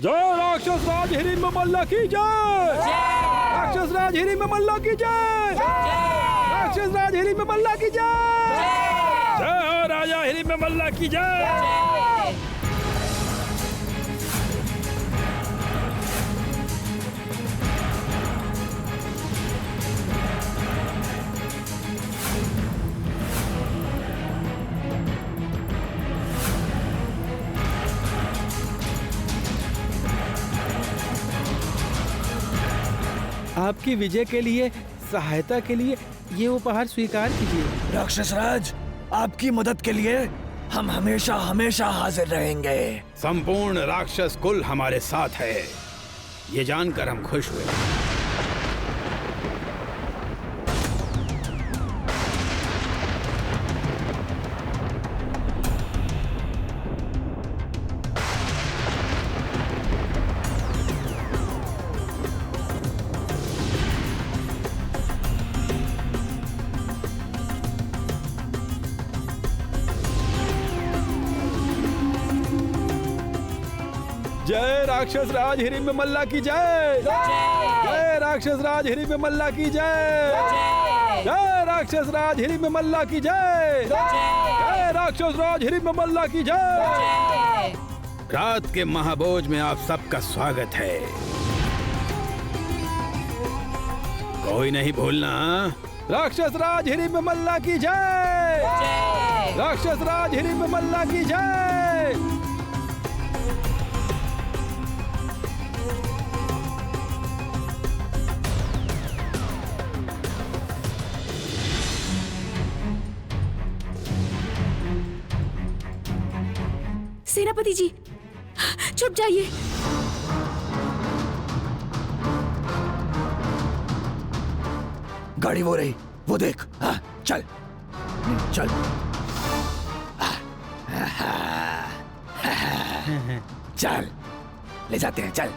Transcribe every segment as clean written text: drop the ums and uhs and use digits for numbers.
जय राक्षस राज हिरिम्ब मल्ल की जय। राक्षस राज हिरिम्ब मल्ल की जय। राक्षस राज हिरिम्ब मल्ल की जय। जय हो राजा हिरिम्ब मल्ल की जय। आपकी विजय के लिए, सहायता के लिए ये उपहार स्वीकार कीजिए। राक्षस राज, आपकी मदद के लिए हम हमेशा हमेशा हाजिर रहेंगे। संपूर्ण राक्षस कुल हमारे साथ है, ये जानकर हम खुश हुए। जय राक्षस राज हिरिम्ब मल्ल की जय। जय राक्षस राज हिरिम्ब मल्ल की जय। जय राक्षस राज हिरिम्ब मल्ल की जय। जय राक्षस राज हिरिम्ब मल्ल की जय। रात के महाभोज में आप सबका स्वागत है। कोई नहीं भूलना, राक्षस राज हिरिम्ब मल्ल की जय। राक्षस राज हिरिम्ब मल्ल की जय। सेनापति जी, चुप जाइए। गाड़ी वो रही, वो देख। हाँ, चल चल। चल ले जाते हैं, चल।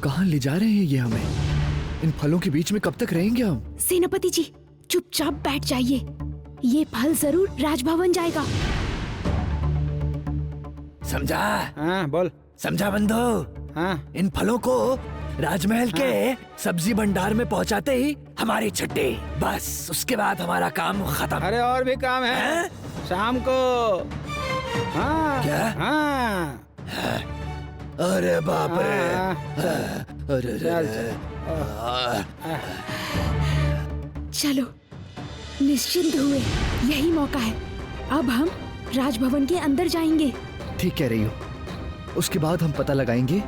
कहाँ ले जा रहे हैं ये हमें? इन फलों के बीच में कब तक रहेंगे हम? सेनापति जी, चुपचाप बैठ जाइए। ये फल जरूर राजभवन जाएगा। समझा? हाँ बोल। समझा बंधु? हाँ। इन फलों को राजमहल के सब्जी भंडार में पहुंचाते ही हमारी छुट्टी। बस उसके बाद हमारा काम खत्म। अरे और भी काम है शाम को। हाँ। क्या? हाँ। अरे बाप रे। अरे चलो, निश्चिंत हुए, यही मौका है। अब हम राजभवन के अंदर जाएंगे। ठीक कह रही हो। उसके बाद हम पता लगाएंगे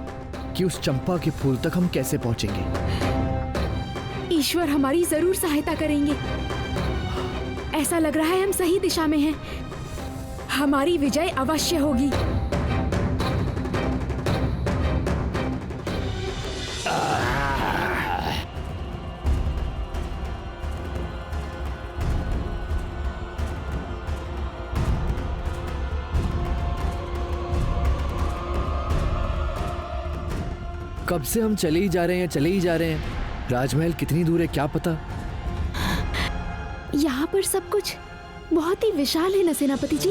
कि उस चंपा के फूल तक हम कैसे पहुंचेंगे। ईश्वर हमारी जरूर सहायता करेंगे। ऐसा लग रहा है हम सही दिशा में हैं। हमारी विजय अवश्य होगी। कब से हम चले ही जा रहे हैं, चले ही जा रहे हैं। राजमहल कितनी दूर है क्या पता। यहाँ पर सब कुछ बहुत ही विशाल है न सेनापति जी।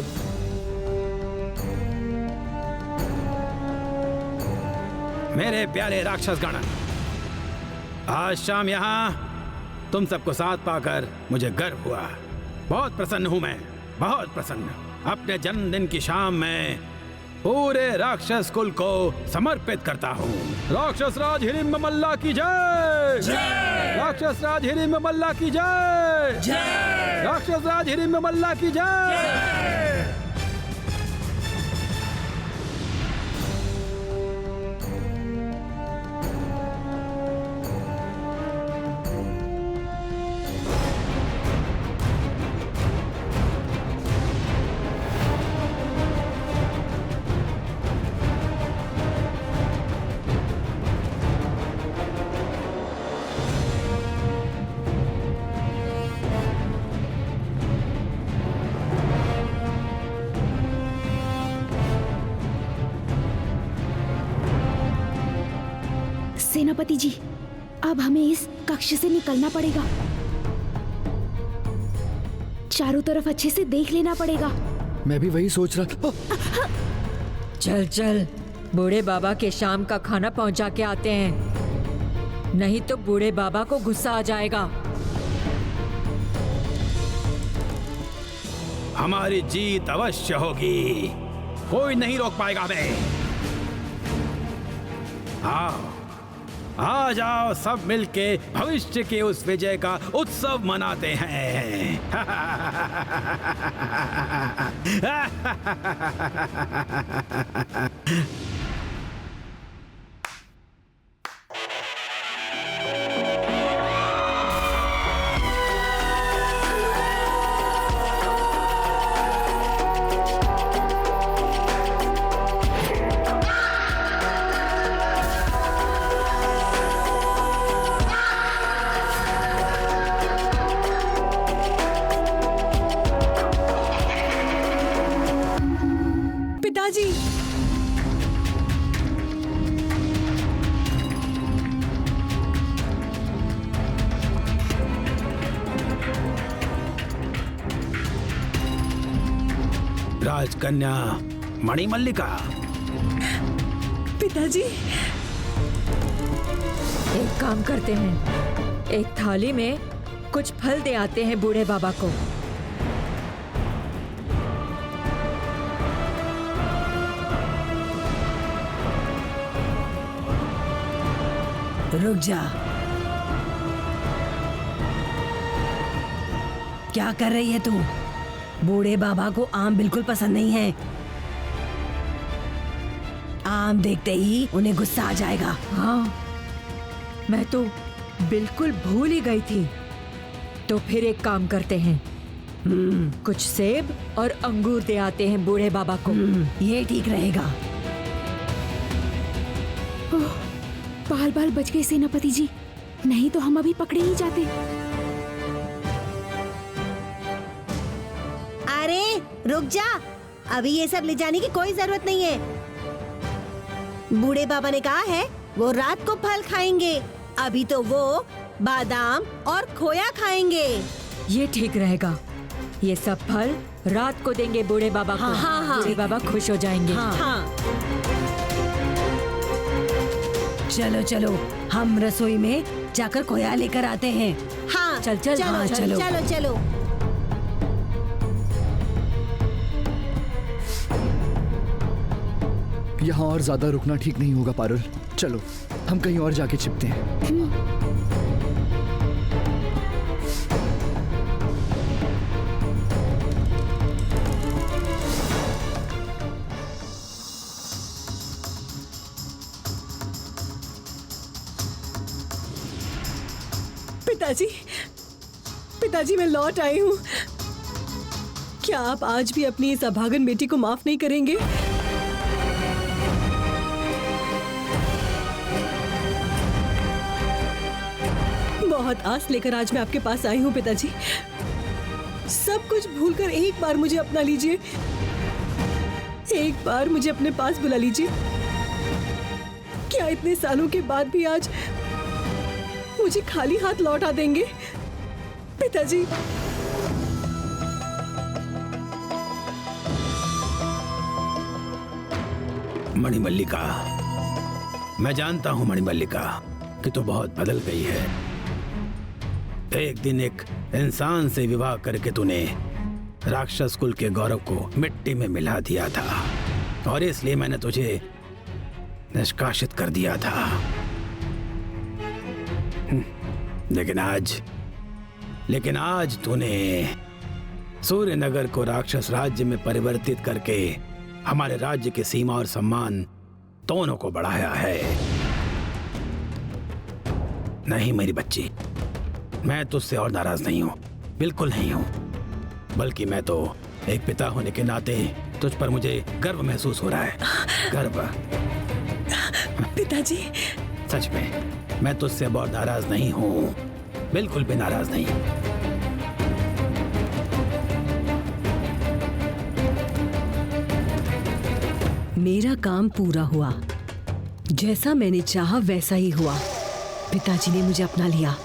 मेरे प्यारे राक्षस गण, आज शाम यहाँ तुम सबको साथ पाकर मुझे गर्व हुआ। बहुत प्रसन्न हूँ मैं, बहुत प्रसन्न। अपने जन्मदिन की शाम में पूरे राक्षस कुल को समर्पित करता हूँ। राक्षस राज हिरिम्ब मल्ल की जय। राक्षस राज हिरिम्ब मल्ल की जय। राक्षस राज हिरिम्ब मल्ल की जय। सेनापति जी, अब हमें इस कक्ष से निकलना पड़ेगा। चारों तरफ अच्छे से देख लेना पड़ेगा। मैं भी वही सोच रहा था। चल चल, बूढ़े बाबा के शाम का खाना पहुंचा के आते हैं, नहीं तो बूढ़े बाबा को गुस्सा आ जाएगा। हमारी जीत अवश्य होगी, कोई नहीं रोक पाएगा हमें। आओ, आ जाओ, सब मिलके भविष्य के उस विजय का उत्सव मनाते हैं। पिताजी, राजकन्या मणिमल्लिका। पिताजी, एक काम करते हैं, एक थाली में कुछ फल दे आते हैं बूढ़े बाबा को। रुक जा। क्या कर रही है तू? बूढ़े बाबा को आम बिल्कुल पसंद नहीं है। आम देखते ही उन्हें गुस्सा आ जाएगा। हाँ, मैं तो बिल्कुल भूल ही गई थी। तो फिर एक काम करते हैं, कुछ सेब और अंगूर दे आते हैं बूढ़े बाबा को। ये ठीक रहेगा। बाल बाल बच गए सेनापति जी, नहीं तो हम अभी पकड़े ही जाते। अरे रुक जा, अभी ये सब ले जाने की कोई जरूरत नहीं है। बूढ़े बाबा ने कहा है वो रात को फल खाएंगे, अभी तो वो बादाम और खोया खाएंगे। ये ठीक रहेगा, ये सब फल रात को देंगे बूढ़े बाबा को। हाँ, बूढ़े बाबा खुश हो जाएंगे। हाँ। चलो चलो, हम रसोई में जाकर खोया लेकर आते हैं। हाँ, चल, चल, चलो हाँ, चलो चलो। चलो चलो। यहाँ और ज्यादा रुकना ठीक नहीं होगा पारुल। चलो हम कहीं और जाके छिपते हैं। पिताजी, पिताजी मैं लौट आई हूँ। क्या आप आज भी अपनी इस अभागन बेटी को माफ नहीं करेंगे? बहुत आस लेकर आज मैं आपके पास आई हूँ पिताजी। सब कुछ भूलकर एक बार मुझे अपना लीजिए, एक बार मुझे अपने पास बुला लीजिए। क्या इतने सालों के बाद भी आज मुझे खाली हाथ लौटा देंगे पिताजी? मणिमल्लिका, मैं जानता हूं मणिमल्लिका कि तू बहुत बदल गई है। एक दिन एक इंसान से विवाह करके तूने राक्षस कुल के गौरव को मिट्टी में मिला दिया था और इसलिए मैंने तुझे निष्कासित कर दिया था। लेकिन आज तूने सूर्यनगर को राक्षस राज्य में परिवर्तित करके हमारे राज्य की सीमा और सम्मान दोनों को बढ़ाया है। नहीं मेरी बच्ची, मैं तुझसे और नाराज नहीं हूं, बिल्कुल नहीं हूं। बल्कि मैं तो एक पिता होने के नाते तुझ पर मुझे गर्व महसूस हो रहा है। गर्व। पिताजी, सच में मैं तुझसे अब और नाराज नहीं हूं, बिल्कुल भी नाराज नहीं। मेरा काम पूरा हुआ, जैसा मैंने चाहा वैसा ही हुआ। पिताजी ने मुझे अपना लिया।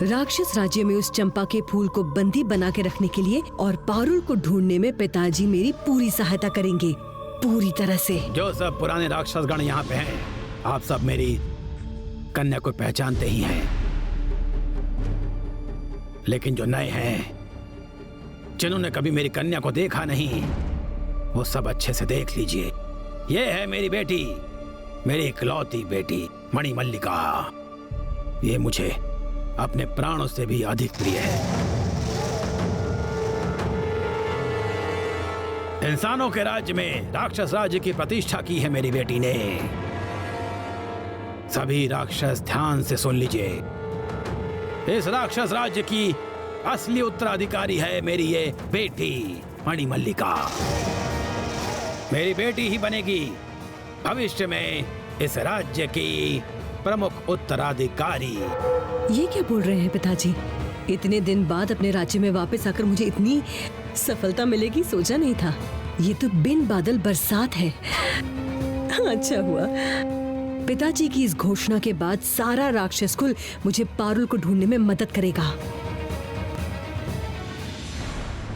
राक्षस राज्य में उस चंपा के फूल को बंदी बना के रखने के लिए और पारुल को ढूंढने में पिताजी मेरी पूरी सहायता करेंगे, पूरी तरह से। जो सब पुराने राक्षसगण यहाँ पे हैं, आप सब मेरी कन्या को पहचानते ही हैं, लेकिन जो नए हैं, जिन्होंने कभी मेरी कन्या को देखा नहीं, वो सब अच्छे से देख लीजिए। ये है मेरी बेटी, मेरी इकलौती बेटी मणिमल्लिका। ये मुझे अपने प्राणों से भी अधिक प्रिय है। इंसानों के राज्य में राक्षस राज्य की प्रतिष्ठा की है मेरी बेटी ने। सभी राक्षस ध्यान से सुन लीजिए, इस राक्षस राज्य की असली उत्तराधिकारी है मेरी ये बेटी मणिमल्लिका। मेरी बेटी ही बनेगी भविष्य में इस राज्य की प्रमुख उत्तराधिकारी। ये क्या बोल रहे हैं पिताजी? इतने दिन बाद अपने राज्य में वापस आकर मुझे इतनी सफलता मिलेगी सोचा नहीं था। ये तो बिन बादल बरसात है। अच्छा हुआ। पिताजी की इस घोषणा के बाद सारा राक्षस कुल मुझे पारुल को ढूंढने में मदद करेगा।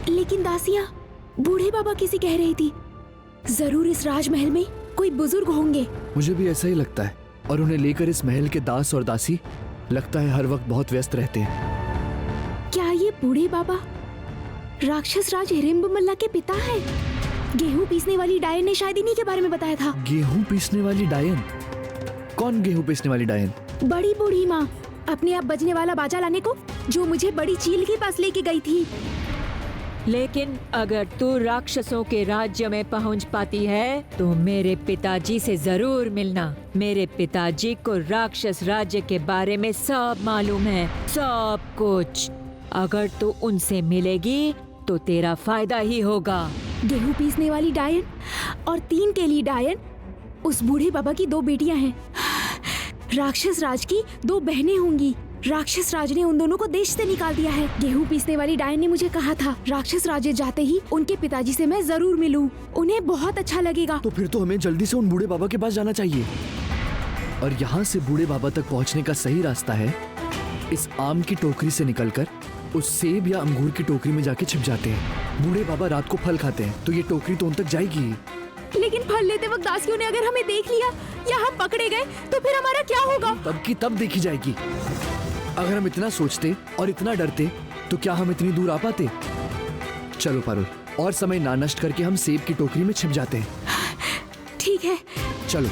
लेकिन दासिया, बूढ़े बाबा किसी कह रही थी, जरूर इस राजमहल में कोई बुजुर्ग होंगे। मुझे भी ऐसा ही लगता है, और उन्हें लेकर इस महल के दास और दासी लगता है हर वक्त बहुत व्यस्त रहते हैं। क्या ये बूढ़े बाबा राक्षस राज हिडिंबमल्ला के पिता हैं? गेहूं पीसने वाली डायन ने शायद इन्हीं के बारे में बताया था। गेहूं पीसने वाली डायन? कौन गेहूं पीसने वाली डायन? बड़ी बूढ़ी माँ, अपने आप बजने वाला बाजा लाने को, जो मुझे बड़ी चील के पास लेके गई थी। लेकिन अगर तू राक्षसों के राज्य में पहुंच पाती है तो मेरे पिताजी से जरूर मिलना। मेरे पिताजी को राक्षस राज्य के बारे में सब मालूम है, सब कुछ। अगर तू उनसे मिलेगी तो तेरा फायदा ही होगा। गेहूं पीसने वाली डायन और 3 केली डायन उस बूढ़े बाबा की 2 बेटियां हैं। राक्षस राज की 2 बहनें होंगी। राक्षस राज ने उन दोनों को देश से निकाल दिया है। गेहूं पीसने वाली डायन ने मुझे कहा था, राक्षस राज्य जाते ही उनके पिताजी से मैं जरूर मिलूं, उन्हें बहुत अच्छा लगेगा। तो फिर तो हमें जल्दी से उन बूढ़े बाबा के पास जाना चाहिए। और यहाँ से बूढ़े बाबा तक पहुँचने का सही रास्ता है, इस आम की टोकरी से निकलकर उस सेब या अंगूर की टोकरी में जाके छिप जाते हैं। बूढ़े बाबा रात को फल खाते हैं, तो ये टोकरी तो उन तक जाएगी। लेकिन फल लेते वक्त दासियों ने अगर हमें देख लिया या हम पकड़े गए तो फिर हमारा क्या होगा? तब की तब देखी जाएगी। अगर हम इतना सोचते और इतना डरते तो क्या हम इतनी दूर आ पाते? चलो पारुल, और समय ना नष्ट करके हम सेब की टोकरी में छिप जाते हैं। ठीक है, चलो।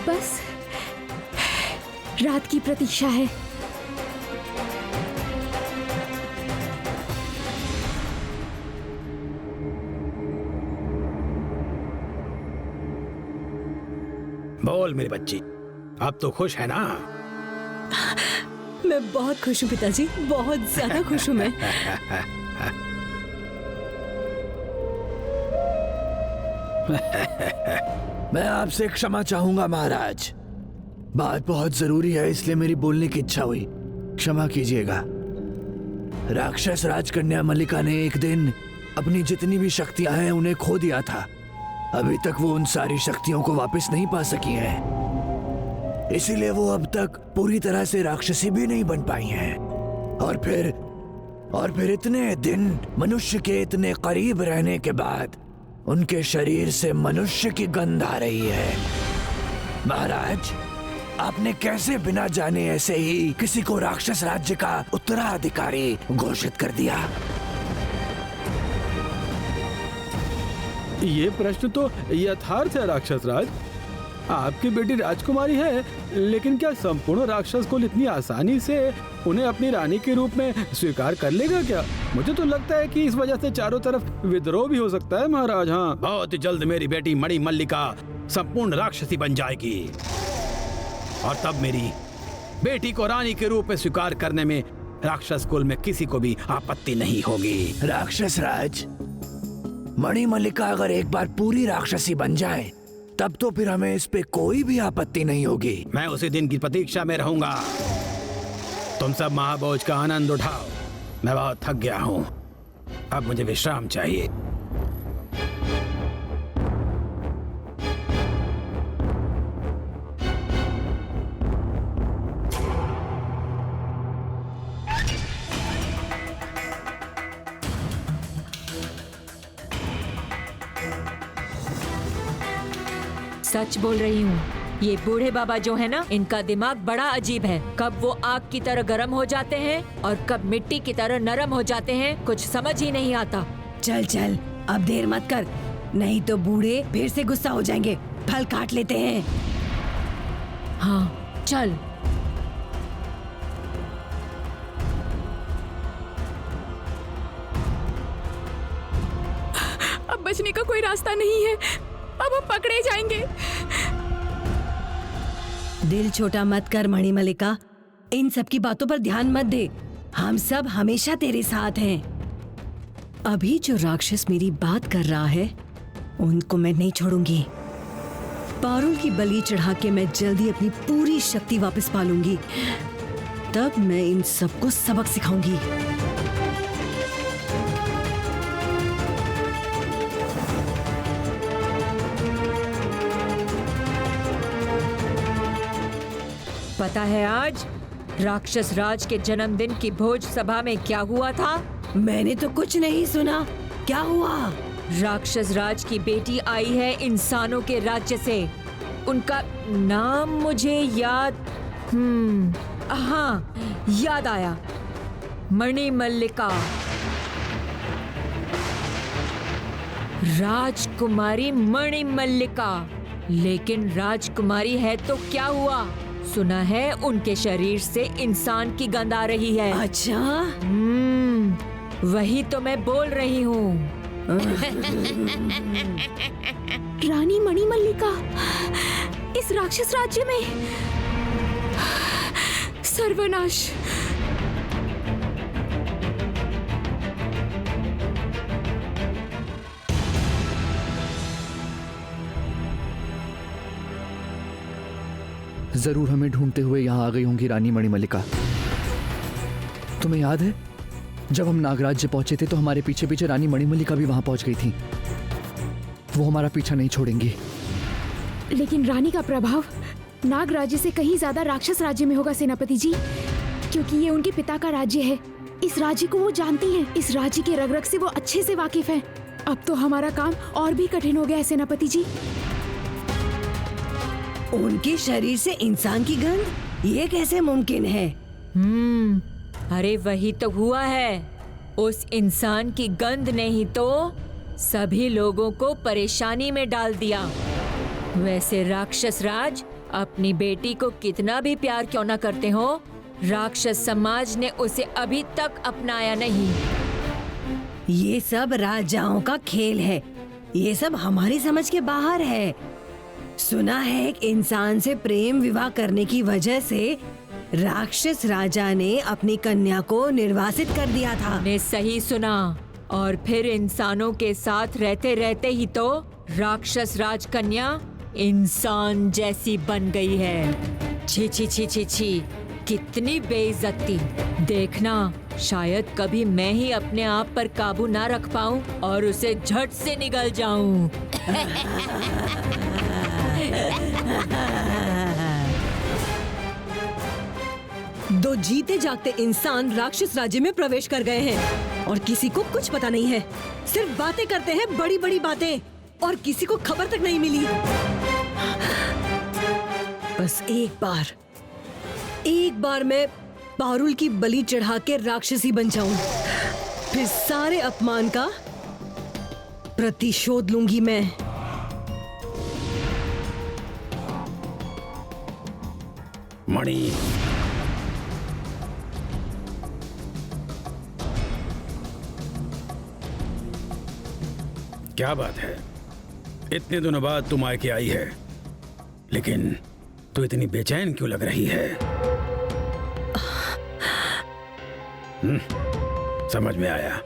बस रात की प्रतीक्षा है। बोल मेरी बच्ची, अब तो खुश है ना? मैं बहुत खुश हूँ पिताजी, बहुत ज्यादा खुश हूँ मैं। मैं आपसे क्षमा चाहूंगा महाराज, बात बहुत जरूरी है इसलिए मेरी बोलने की इच्छा हुई, क्षमा कीजिएगा। राक्षस राजकन्या मल्लिका ने एक दिन अपनी जितनी भी शक्तियां हैं उन्हें खो दिया था। अभी तक वो उन सारी शक्तियों को वापस नहीं पा सकी हैं, इसीलिए वो अब तक पूरी तरह से राक्षसी भी नहीं बन पाई हैं। और फिर इतने दिन मनुष्य के इतने करीब रहने के बाद उनके शरीर से मनुष्य की गंध आ रही है। महाराज, आपने कैसे बिना जाने ऐसे ही किसी को राक्षस राज्य का उत्तराधिकारी घोषित कर दिया? ये प्रश्न तो यथार्थ है राक्षस राज। आपकी बेटी राजकुमारी है, लेकिन क्या संपूर्ण राक्षस कुल इतनी आसानी से उन्हें अपनी रानी के रूप में स्वीकार कर लेगा क्या? मुझे तो लगता है कि इस वजह से चारों तरफ विद्रोह भी हो सकता है महाराज। हाँ, बहुत जल्द मेरी बेटी मणिमल्लिका संपूर्ण राक्षसी बन जाएगी और तब मेरी बेटी को रानी के रूप में स्वीकार करने में राक्षस कुल में किसी को भी आपत्ति नहीं होगी। राक्षस राज, मणिमल्लिका अगर एक बार पूरी राक्षसी बन जाए तब तो फिर हमें इस पे कोई भी आपत्ति नहीं होगी। मैं उसी दिन की प्रतीक्षा में रहूंगा। तुम सब महाभोज का आनंद उठाओ। मैं बहुत थक गया हूँ, अब मुझे विश्राम चाहिए। सच बोल रही हूँ, ये बूढ़े बाबा जो है ना, इनका दिमाग बड़ा अजीब है। कब वो आग की तरह गर्म हो जाते हैं और कब मिट्टी की तरह नरम हो जाते हैं, कुछ समझ ही नहीं आता। चल चल, अब देर मत कर, नहीं तो बूढ़े फिर से गुस्सा हो जाएंगे। फल काट लेते हैं। हाँ चल। अब बचने का कोई रास्ता नहीं है, अब हम पकड़े जाएंगे। दिल छोटा मत कर मणिमल्लिका, इन सब की बातों पर ध्यान मत दे। हम सब हमेशा तेरे साथ हैं। अभी जो राक्षस मेरी बात कर रहा है, उनको मैं नहीं छोड़ूंगी। पारुल की बलि चढ़ा के मैं जल्दी अपनी पूरी शक्ति वापस पा लूंगी। तब मैं इन सबको सबक सिखाऊंगी। पता है आज राक्षस राज के जन्मदिन की भोज सभा में क्या हुआ था? मैंने तो कुछ नहीं सुना। क्या हुआ? राक्षस राज की बेटी आई है इंसानों के राज्य से। उनका नाम मुझे याद हाँ याद आया, मणिमल्लिका। राजकुमारी मणिमल्लिका। लेकिन राजकुमारी है तो क्या हुआ? सुना है उनके शरीर से इंसान की गंध आ रही है। अच्छा, वही तो मैं बोल रही हूँ। रानी मणिमल्लिका इस राक्षस राज्य में। सर्वनाश। जरूर हमें ढूंढते हुए यहाँ आ गई होंगी रानी मणिमल्लिका। तुम्हें याद है जब हम नागराज्य पहुंचे थे तो हमारे पीछे पीछे रानी मणिमल्लिका भी वहां पहुंच गई थी। वो हमारा पीछा नहीं छोड़ेंगी। लेकिन रानी का प्रभाव नाग राज्य से कहीं ज्यादा राक्षस राज्य में होगा सेनापति जी, क्योंकि ये उनके पिता का राज्य है। इस राज्य को वो जानती हैं, इस राज्य के रग रग से वो अच्छे से वाकिफ हैं। अब तो हमारा काम और भी कठिन हो गया है सेनापति जी। उनके शरीर से इंसान की गंध, ये कैसे मुमकिन है? अरे वही तो हुआ है। उस इंसान की गंध ने ही तो सभी लोगों को परेशानी में डाल दिया। वैसे राक्षस राज अपनी बेटी को कितना भी प्यार क्यों न करते हो, राक्षस समाज ने उसे अभी तक अपनाया नहीं। ये सब राजाओं का खेल है, ये सब हमारी समझ के बाहर है। सुना है एक इंसान से प्रेम विवाह करने की वजह से राक्षस राजा ने अपनी कन्या को निर्वासित कर दिया था। ने सही सुना। और फिर इंसानों के साथ रहते रहते ही तो राक्षस राजकन्या इंसान जैसी बन गई है। छी छी छी छी छी, कितनी बेइज्जती। देखना, शायद कभी मैं ही अपने आप पर काबू ना रख पाऊं और उसे झट से निगल जाऊं। दो जीते जागते इंसान राक्षस राज्य में प्रवेश कर गए हैं और किसी को कुछ पता नहीं है। सिर्फ बातें करते हैं, बड़ी बड़ी बातें, और किसी को खबर तक नहीं मिली। बस एक बार मैं पारुल की बलि चढ़ा के राक्षसी बन जाऊं, फिर सारे अपमान का प्रतिशोध लूंगी मैं। मणि, क्या बात है? इतने दिनों बाद तुम मायके आई है, लेकिन तू इतनी बेचैन क्यों लग रही है? समझ में आया।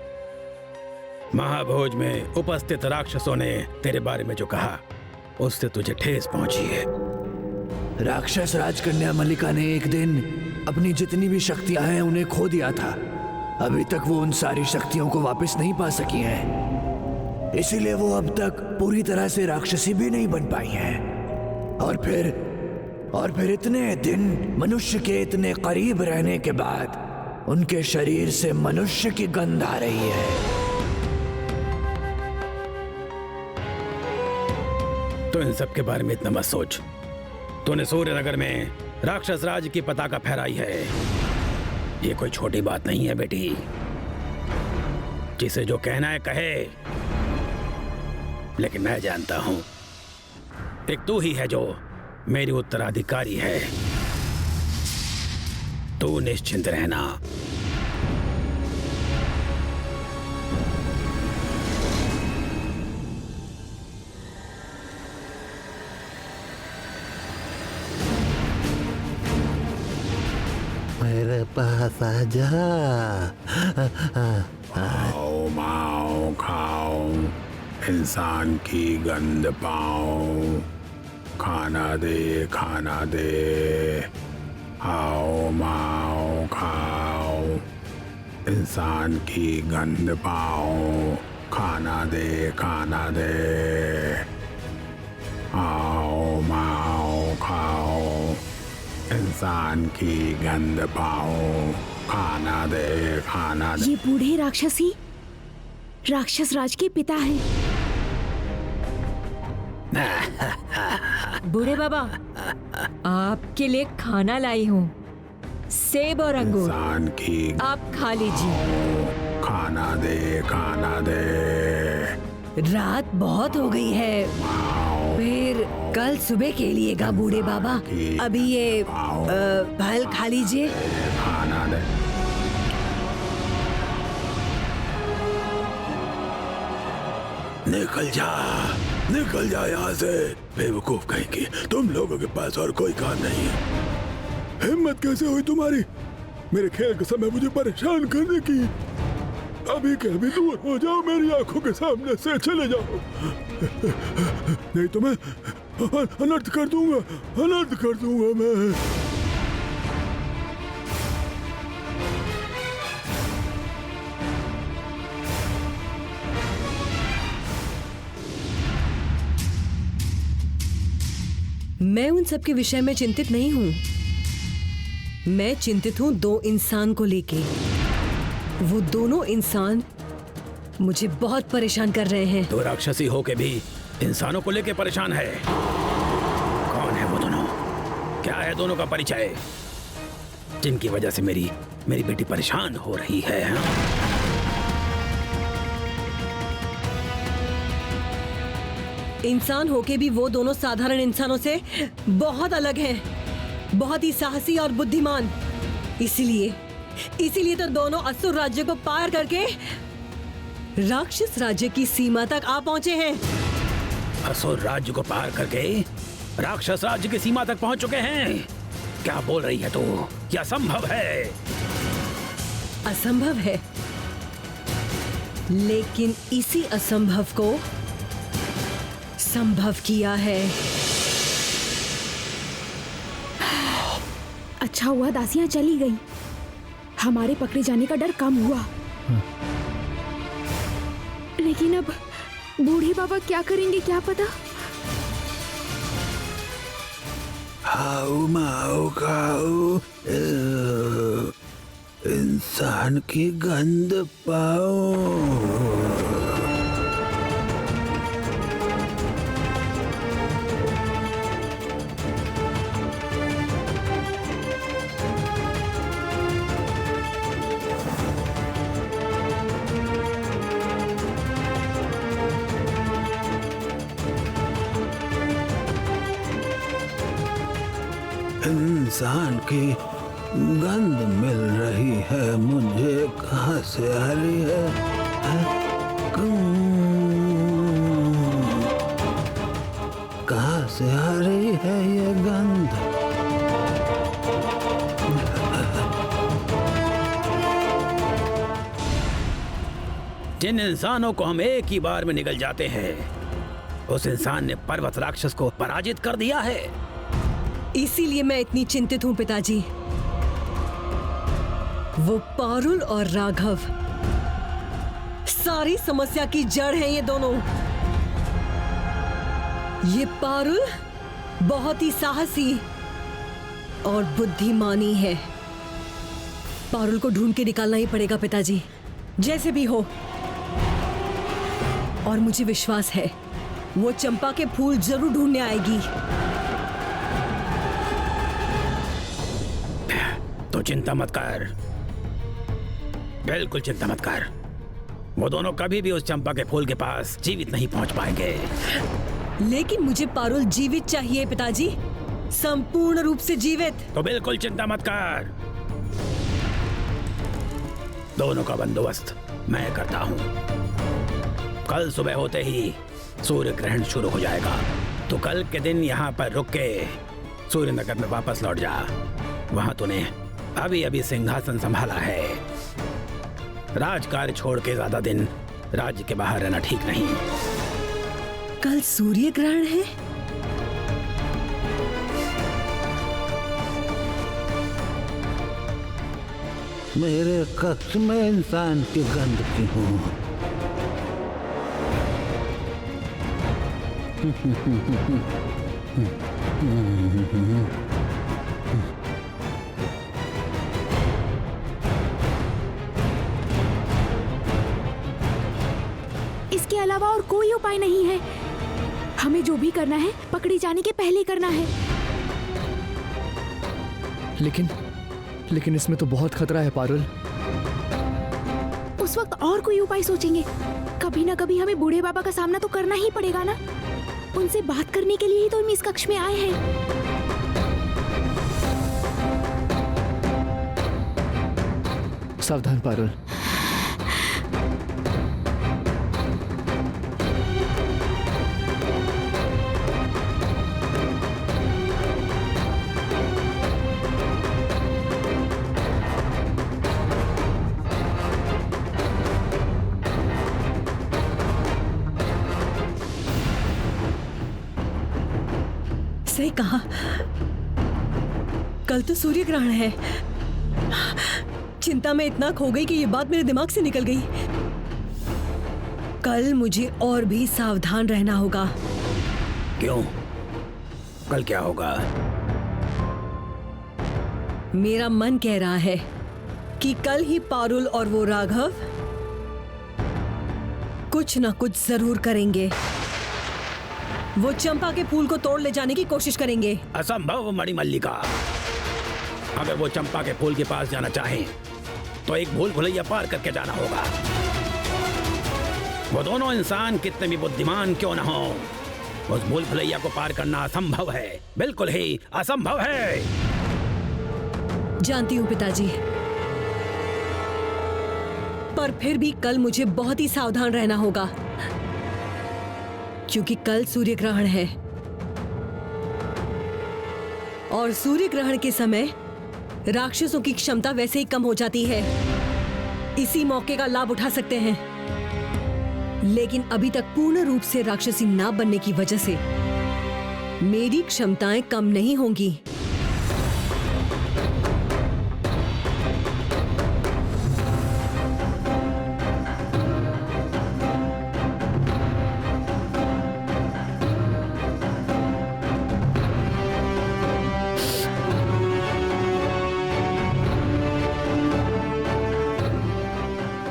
महाभोज में उपस्थित राक्षसों ने तेरे बारे में जो कहा, उससे तुझे ठेस पहुंची है। राक्षस राजकन्या मल्लिका ने एक दिन अपनी जितनी भी शक्तियां हैं उन्हें खो दिया था। अभी तक वो उन सारी शक्तियों को वापस नहीं पा सकी हैं। इसीलिए वो अब तक पूरी तरह से राक्षसी भी नहीं बन पाई हैं। और फिर इतने दिन मनुष्य के इतने करीब रहने के बाद उनके शरीर से मनुष्य की गंध आ रही है। तो इन सब के बारे में इतना मत सोच। तूने सूर्यनगर में राक्षस राज की पताका फहराई है। ये कोई छोटी बात नहीं है बेटी। जिसे जो कहना है कहे, लेकिन मैं जानता हूं एक तू ही है जो मेरी उत्तराधिकारी है। तू निश्चिंत रहना। मेरे पास आजा। खाओ माओ खाओ, इंसान की गंध पाओ। खाना दे खाना दे। आओ माओ खाओ, इंसान की गंध पाओ। खाना दे खाना दे। आओ माओ खाओ, इंसान की गंध पाओ। खाना दे खाना दे। ये बूढ़े राक्षसी राक्षस राज के पिता हैं। बूढ़े बाबा, आपके लिए खाना लाई हूँ, सेब और अंगूर। इंसान की आप खा लीजिए। खाना दे खाना दे। रात बहुत हो गई है, फिर कल सुबह खेलिएगा बूढ़े बाबा। अभी ये फल खा लीजिए। खाना दे। निकल जा यहाँ से, बेवकूफ कहेंगे। तुम लोगों के पास और कोई काम नहीं है। हिम्मत कैसे हुई तुम्हारी मेरे खेल के समय मुझे परेशान करने की? अभी के अभी दूर हो जाओ, मेरी आंखों के सामने से चले जाओ, नहीं तो मैं अनर्थ कर दूंगा मैं। मैं उन सब के विषय में चिंतित नहीं हूँ। मैं चिंतित हूँ दो इंसान को लेके। वो दोनों इंसान मुझे बहुत परेशान कर रहे हैं। तो राक्षसी होके भी इंसानों को लेके परेशान है। कौन है वो दोनों? क्या है दोनों का परिचय, जिनकी वजह से मेरी बेटी परेशान हो रही है? इंसान होके भी वो दोनों साधारण इंसानों से बहुत अलग हैं, बहुत ही साहसी और बुद्धिमान। इसीलिए तो दोनों असुर राज्य को पार करके राक्षस राज्य की सीमा तक आ पहुंचे हैं। असुर राज्य को पार करके राक्षस राज्य की सीमा तक पहुंच चुके हैं? क्या बोल रही है तू? यह असंभव है। असंभव है, लेकिन इसी असंभव को संभव किया है। अच्छा हुआ दासियां चली गई, हमारे पकड़े जाने का डर कम हुआ। लेकिन अब बूढ़े बाबा क्या करेंगे क्या पता। खाओ माओ खाओ, इंसान की गंध पाओ। इंसान की गंध मिल रही है मुझे। कहाँ से आ रही है? कहाँ से आ रही है ये गंध? जिन इंसानों को हम एक ही बार में निगल जाते हैं, उस इंसान ने पर्वत राक्षस को पराजित कर दिया है। इसीलिए मैं इतनी चिंतित हूँ पिताजी। वो पारुल और राघव सारी समस्या की जड़ हैं ये दोनों। ये पारुल बहुत ही साहसी और बुद्धिमानी है। पारुल को ढूंढ के निकालना ही पड़ेगा पिताजी, जैसे भी हो। और मुझे विश्वास है वो चंपा के फूल जरूर ढूंढने आएगी। तो चिंता मत कर, बिल्कुल चिंता मत कर। वो दोनों कभी भी उस चंपा के फूल के पास जीवित नहीं पहुंच पाएंगे। लेकिन मुझे पारुल जीवित चाहिए पिताजी, संपूर्ण रूप से जीवित। तो बिल्कुल चिंता मत कर, दोनों का बंदोबस्त मैं करता हूं। कल सुबह होते ही सूर्य ग्रहण शुरू हो जाएगा, तो कल के दिन यहाँ पर रुक के सूर्यनगर में वापस लौट जा। वहां तूने अभी अभी सिंहासन संभाला है। राजकार्य छोड़ के ज्यादा दिन राज्य के बाहर रहना ठीक नहीं। कल सूर्य ग्रहण है? मेरे कक्ष में इंसान की गंध की हूँ। इसके अलावा और कोई उपाय नहीं है। हमें जो भी करना है पकड़ी जाने के पहले करना है। लेकिन इसमें तो बहुत खतरा है पारुल। उस वक्त और कोई उपाय सोचेंगे। कभी ना कभी हमें बूढ़े बाबा का सामना तो करना ही पड़ेगा ना। उनसे बात करने के लिए ही तो हम इस कक्ष में आए हैं। सावधान पारुल। सही कहा, कल तो सूर्य ग्रहण है। चिंता में इतना खो गई कि ये बात मेरे दिमाग से निकल गई। कल मुझे और भी सावधान रहना होगा। क्यों? कल क्या होगा? मेरा मन कह रहा है कि कल ही पारुल और वो राघव कुछ ना कुछ जरूर करेंगे। वो चंपा के फूल को तोड़ ले जाने की कोशिश करेंगे। असंभव मणिमल्लिका। अगर वो चंपा के फूल के पास जाना चाहें, तो एक भूल भुलैया पार करके जाना होगा। वो दोनों इंसान कितने भी बुद्धिमान क्यों न हो, उस भूल भुलैया को पार करना असंभव है, बिल्कुल ही असंभव है। जानती हूँ पिताजी, पर फिर भी कल मुझे बहुत ही सावधान रहना होगा, क्योंकि कल सूर्य ग्रहण है और सूर्य ग्रहण के समय राक्षसों की क्षमता वैसे ही कम हो जाती है। इसी मौके का लाभ उठा सकते हैं। लेकिन अभी तक पूर्ण रूप से राक्षसी ना बनने की वजह से मेरी क्षमताएं कम नहीं होंगी।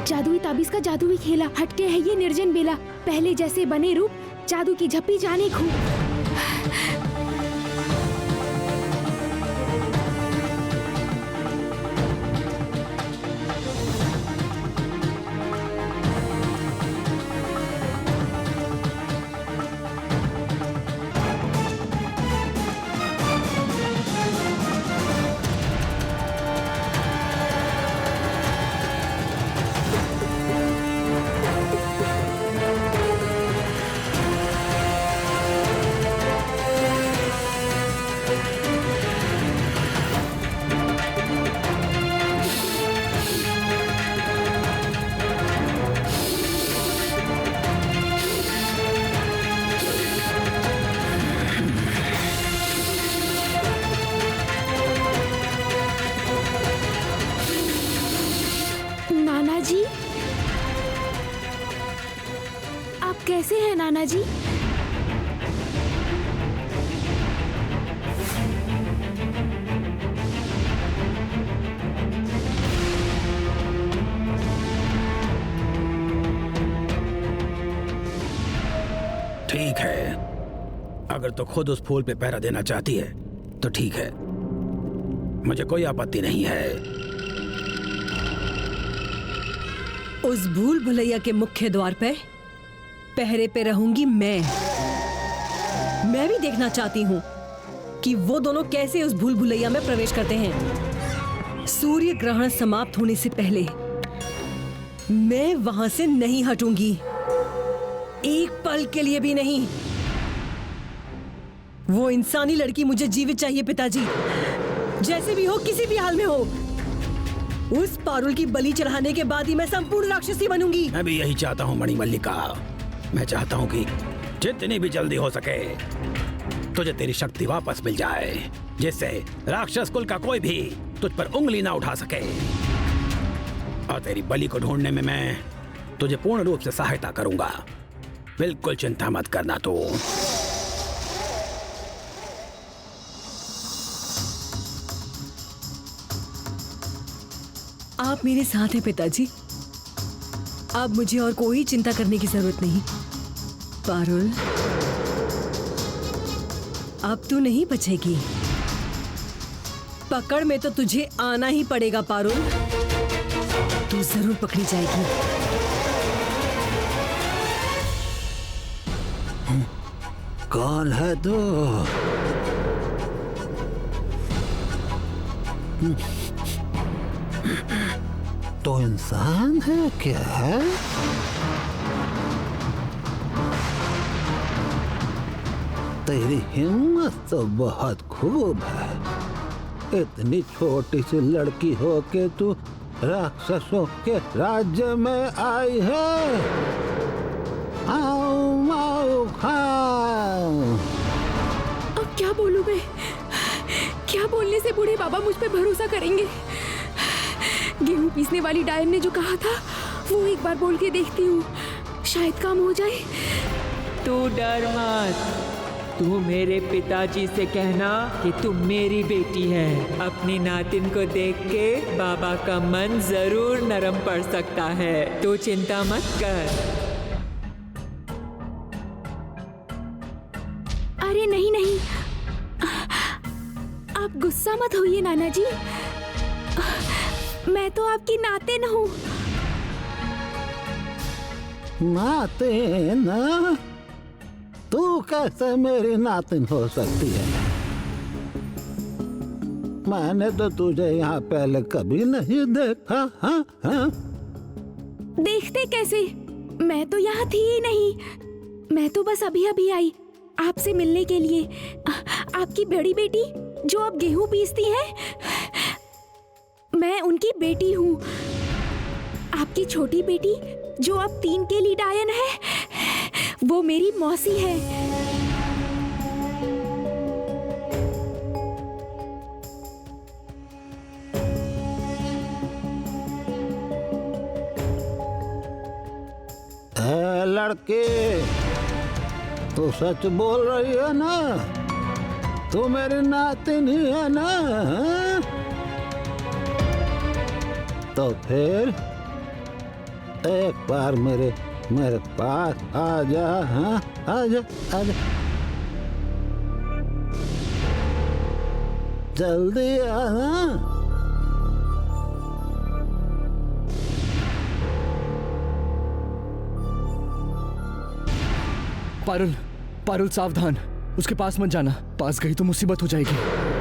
जादुई ताबीज का जादुई खेला, हटके है ये निर्जन बेला। पहले जैसे बने रूप, जादू की झप्पी जाने खू। नाना जी। ठीक है, अगर तो खुद उस फूल पे पहरा देना चाहती है तो ठीक है, मुझे कोई आपत्ति नहीं है। उस भूल भुलैया के मुख्य द्वार पे पहरे पे रहूंगी मैं भी देखना चाहती हूँ कि वो दोनों कैसे उस भूल भुलैया में प्रवेश करते हैं। सूर्य ग्रहण समाप्त होने से पहले मैं वहां से नहीं हटूंगी, एक पल के लिए भी नहीं। वो इंसानी लड़की मुझे जीवित चाहिए पिताजी, जैसे भी हो, किसी भी हाल में हो। उस पारुल की बलि चढ़ाने के बाद ही मैं संपूर्ण राक्षसी बनूंगी। मैं भी यही चाहता हूँ मणिमल्लिका। मैं चाहता हूँ कि जितनी भी जल्दी हो सके तुझे तेरी शक्ति वापस मिल जाए, जिससे राक्षस कुल का कोई भी तुझ पर उंगली ना उठा सके। और तेरी बलि को ढूंढने में मैं तुझे पूर्ण रूप से सहायता करूंगा। बिल्कुल चिंता मत करना तू। आप मेरे साथ हैं पिताजी, अब मुझे और कोई चिंता करने की जरूरत नहीं। पारुल, अब तू नहीं बचेगी। पकड़ में तो तुझे आना ही पड़ेगा पारुल, तू जरूर पकड़ी जाएगी। कौन है तू? तो इंसान है क्या है? तेरी हिम्मत तो बहुत खूब है। इतनी छोटी सी लड़की हो के तू राक्षसों के राज्य में आई है। आओ आओ खाओ। अब क्या बोलूं मैं? क्या बोलने से बूढ़े बाबा मुझ पे भरोसा करेंगे? गेहूं पीसने वाली डायन ने जो कहा था वो एक बार बोल के देखती हूँ, शायद काम हो जाए। तू डर मत, तू मेरे पिताजी से कहना कि तू मेरी बेटी है। अपनी नातिन को देख के बाबा का मन जरूर नरम पड़ सकता है, तू चिंता मत कर। अरे नहीं नहीं, आप गुस्सा मत होइए नाना जी, मैं तो आपकी नातिन हूँ। नातिन? तू कैसे मेरी नातिन हो सकती है? मैंने तो तुझे यहाँ पहले कभी नहीं देखा। हाँ हाँ, देखते कैसे? मैं तो यहाँ थी ही नहीं, मैं तो बस अभी अभी आई आपसे मिलने के लिए। आपकी बड़ी बेटी जो अब गेहूं पीसती है, मैं उनकी बेटी हूँ। आपकी छोटी बेटी जो अब 3 केली डायन है, वो मेरी मौसी है। लड़के, तू सच बोल रही है ना? तू मेरी नातिन ही है ना? हाँ? तो फिर एक बार मेरे पास आ जा। हाँ, आजा आजा, जल्दी आना। पारुल, पारुल सावधान, उसके पास मत जाना, पास गई तो मुसीबत हो जाएगी।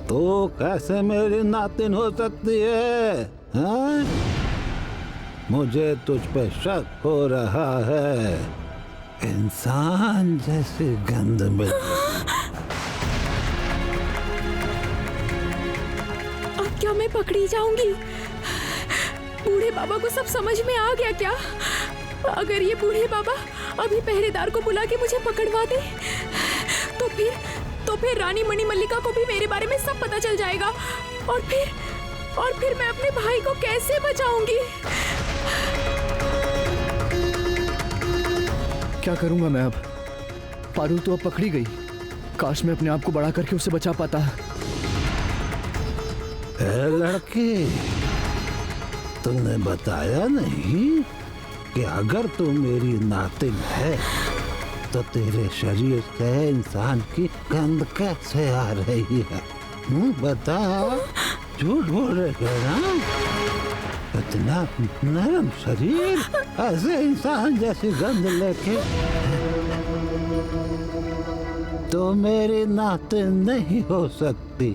तो कैसे मेरी नातिन हो सकती है? हाँ? मुझे तुझ पे शक हो रहा है। इंसान जैसी गंध में मैं पकड़ी जाऊंगी। बूढ़े बाबा को सब समझ में आ गया क्या? अगर ये बूढ़े बाबा अभी पहरेदार को बुला के मुझे पकड़वा दे तो फिर रानी मणिमल्लिका को भी मेरे बारे में सब पता चल जाएगा और फिर मैं अपने भाई को कैसे बचाऊंगी? क्या करूंगा मैं अब? पारुल तो अब पकड़ी गई। काश मैं अपने आप को बड़ा करके उसे बचा पाता। लड़के, तुमने बताया नहीं कि अगर तू मेरी नातिन है तो तेरे शरीर से इंसान की गंध कैसे आ रही है? बता, झूठ बोल रहे ना? इतना नरम शरीर, ऐसे इंसान जैसी गंध लेके तो मेरी नातिन नहीं हो सकती।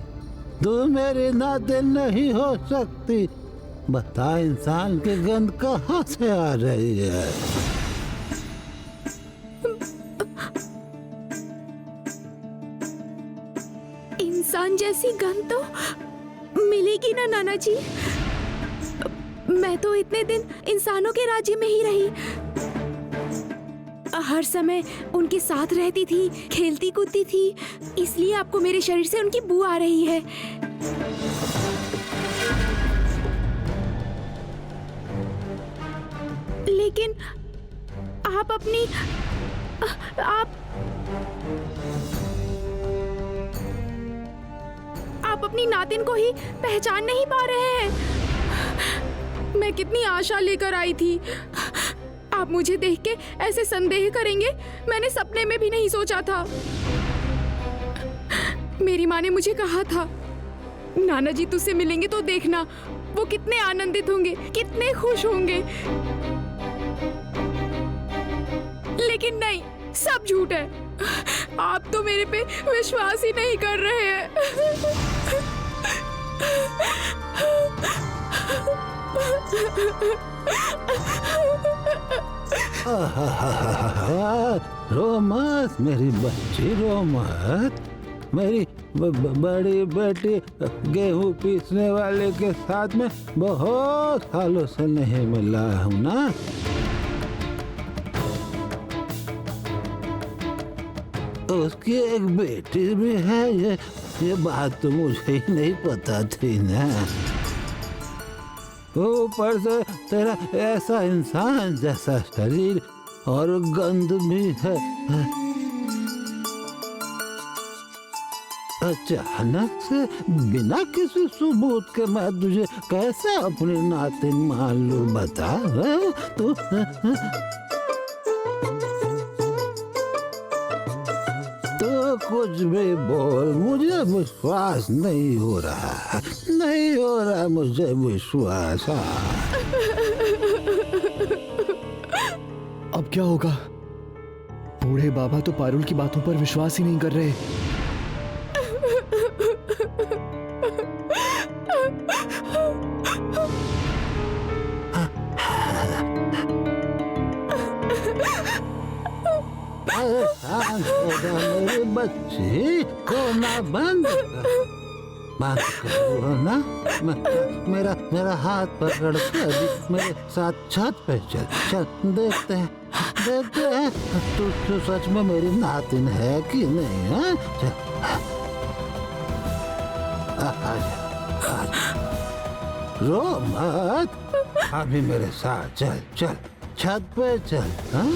तू मेरी नातिन नहीं हो सकती। बता, इंसान की गंध कहाँ से आ रही है? इंसान जैसी गंध तो मिलेगी ना नाना जी। मैं तो इतने दिन इंसानों के राज्य में ही रही, हर समय उनके साथ रहती थी, खेलती कूदती थी, इसलिए आपको मेरे शरीर से उनकी बू आ रही है। लेकिन आप अपनी नातिन को ही पहचान नहीं पा रहे हैं। मैं कितनी आशा लेकर आई थी। आप मुझे देख के ऐसे संदेह करेंगे, मैंने सपने में भी नहीं सोचा था। मेरी माँ ने मुझे कहा था, नाना जी तुझसे मिलेंगे तो देखना वो कितने आनंदित होंगे, कितने खुश होंगे। लेकिन नहीं, सब झूठ है। आप तो मेरे पे विश्वास ही नहीं कर रहे हैं। रो मत मेरी बच्ची, रो मत। मेरी बड़ी बेटी गेहूं पीसने वाले के साथ में बहुत सालों से नहीं मिला हूँ ना। उसकी एक बेटी भी है, ये बात तो मुझे ही नहीं पता थी ना। ऊपर से तेरा ऐसा इंसान जैसा शरीर और गंध भी है। अचानक से बिना किसी सबूत के मैं तुझे कैसे अपनी नातिन मान लूं? बता तू। तो कुछ भी बोल, मुझे विश्वास नहीं हो रहा, नहीं हो रहा मुझे विश्वास। अब क्या होगा? बूढ़े बाबा तो पारुल की बातों पर विश्वास ही नहीं कर रहे। मेरी बच्ची को ना बंद करो ना। मेरा हाथ पकड़ कर मेरे साथ छत पे चल, देखते हैं तू सच में मेरी नातिन है कि नहीं है? रो मत, अभी मेरे साथ चल छत पे चल। हाँ?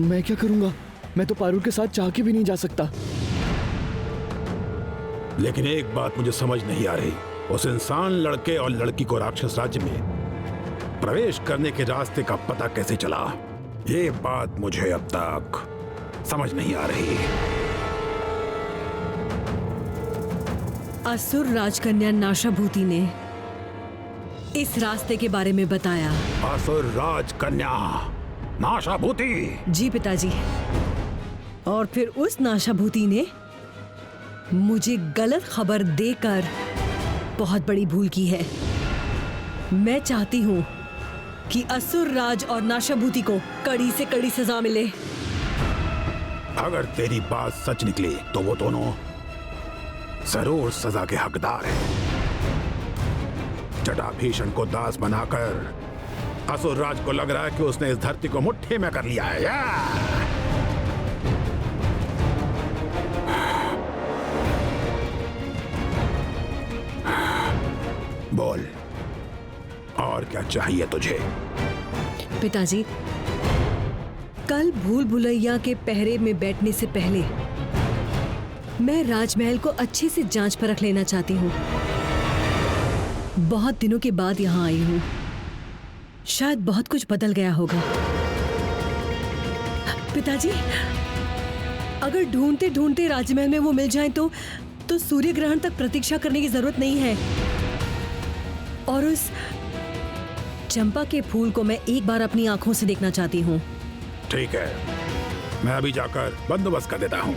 मैं क्या करूंगा? मैं तो पारुल के साथ चाह के भी नहीं जा सकता। लेकिन एक बात मुझे समझ नहीं आ रही, उस इंसान लड़के और लड़की को राक्षस राज्य में प्रवेश करने के रास्ते का पता कैसे चला? ये बात मुझे अब तक समझ नहीं आ रही। असुर राजकन्या नाशाभूति ने इस रास्ते के बारे में बताया। असुर राजकन्या नाशाभूति? जी पिताजी। और फिर उस नाशाभूति ने मुझे गलत खबर देकर बहुत बड़ी भूल की है। मैं चाहती हूँ कि असुर राज और नाशाभूति को कड़ी से कड़ी सजा मिले। अगर तेरी बात सच निकली तो वो दोनों जरूर सजा के हकदार हैं। जटाभीषण को दास बनाकर असुर राज को लग रहा है कि उसने इस धरती को मुट्ठी में कर लिया है। बोल, और क्या चाहिए तुझे? पिताजी, कल भूल भुलैया के पहरे में बैठने से पहले मैं राजमहल को अच्छे से जांच परख लेना चाहती हूँ। बहुत दिनों के बाद यहाँ आई हूँ, शायद बहुत कुछ बदल गया होगा। पिताजी, अगर ढूंढते ढूंढते राजमहल में वो मिल जाएं तो सूर्य ग्रहण तक प्रतीक्षा करने की जरूरत नहीं है। और उस चंपा के फूल को मैं एक बार अपनी आंखों से देखना चाहती हूँ। ठीक है, मैं अभी जाकर बंदोबस्त कर देता हूँ।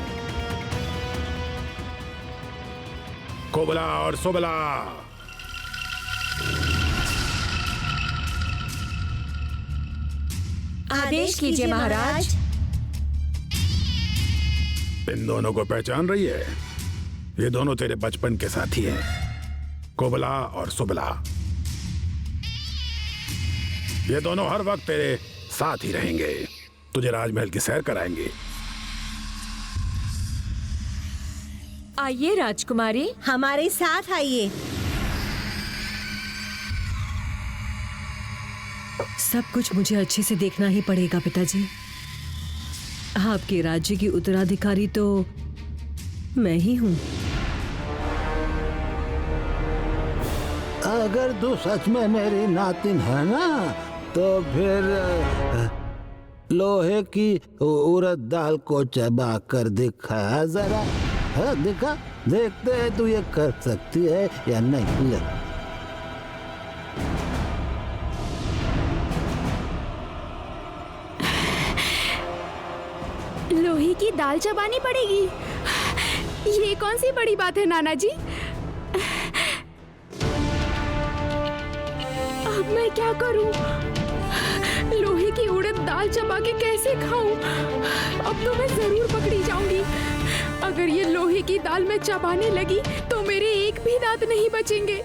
कोबला और सोबला, आदेश कीजिए महाराज। इन दोनों को पहचान रही है? ये दोनों तेरे बचपन के साथी हैं, कोबला और सुबला। ये दोनों हर वक्त तेरे साथ ही रहेंगे, तुझे राजमहल की सैर कराएंगे। आइए राजकुमारी, हमारे साथ आइए। सब कुछ मुझे अच्छे से देखना ही पड़ेगा पिताजी। आपके राज्य की उत्तराधिकारी तो मैं ही हूँ। अगर तू सच में मेरी नातिन है ना, तो फिर लोहे की उड़द दाल को चबा कर दिखा जरा। हाँ, दिखा, देखते हैं तू ये कर सकती है या नहीं। ले। लोहे की दाल चबानी पड़ेगी? ये कौन सी बड़ी बात है नाना जी? अब मैं क्या करूं? लोहे की उड़द दाल चबा के कैसे खाऊं? अब तो मैं जरूर पकड़ी जाऊंगी। अगर ये लोहे की दाल में चबाने लगी तो मेरे एक भी दांत नहीं बचेंगे।